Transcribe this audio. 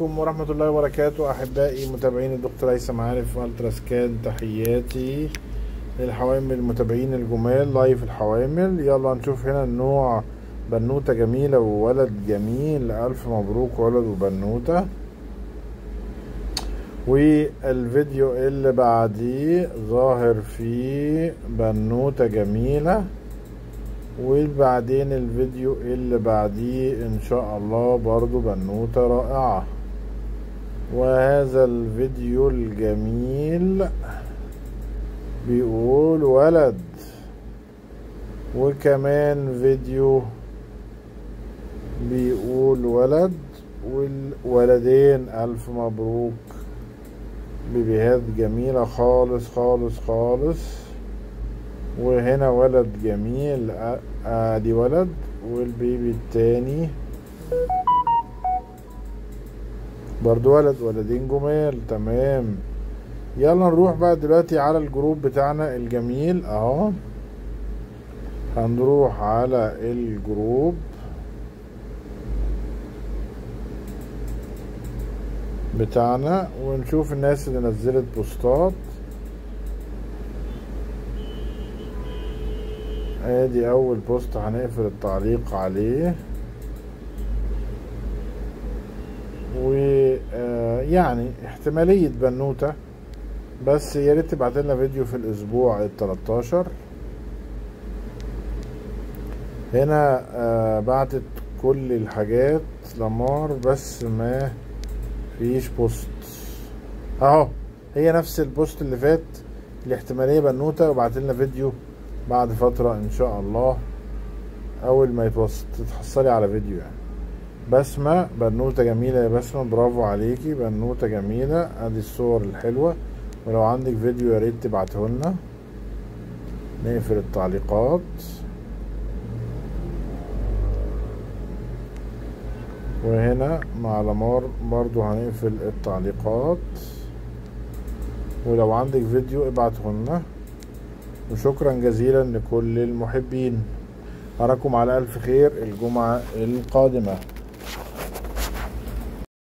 عليكم ورحمة الله وبركاته. أحبائي متابعين الدكتور هيثم عارف الترا سكان، تحياتي للحوامل المتابعين الجمال لايف الحوامل. يلا نشوف هنا النوع، بنوتة جميلة وولد جميل، ألف مبروك ولد وبنوتة. والفيديو اللي بعديه ظاهر فيه بنوتة جميلة، وبعدين الفيديو اللي بعديه ان شاء الله برضو بنوتة رائعة. وهذا الفيديو الجميل بيقول ولد، وكمان فيديو بيقول ولد، والولدين ألف مبروك، بيبيهات جميلة خالص خالص خالص. وهنا ولد جميل، ادي ولد، والبيبي التاني برضو ولد، ولدين جمال. تمام، يلا نروح بقى دلوقتي على الجروب بتاعنا الجميل اهو. هنروح على الجروب بتاعنا ونشوف الناس اللي نزلت بوستات. ادي اول بوست هنقفل التعليق عليه، ويعني احتمالية بنوتة، بس يا ريت تبعت لنا فيديو في الاسبوع ال13. هنا بعتت كل الحاجات لمار، بس ما فيش بوست اهو. هي نفس البوست اللي فات، الاحتمالية بنوتة، وبعت لنا فيديو بعد فترة ان شاء الله، اول ما يتوسط تتحصلي على فيديو. يعني بسمة، بنوتة جميلة يا بسمة، برافو عليكي، بنوتة جميلة. ادي الصور الحلوة، ولو عندك فيديو يا ريت تبعته لنا. نقفل التعليقات، وهنا مع لمار برضو هنقفل التعليقات، ولو عندك فيديو ابعته لنا. وشكرا جزيلا لكل المحبين. أراكم على ألف خير الجمعة القادمة.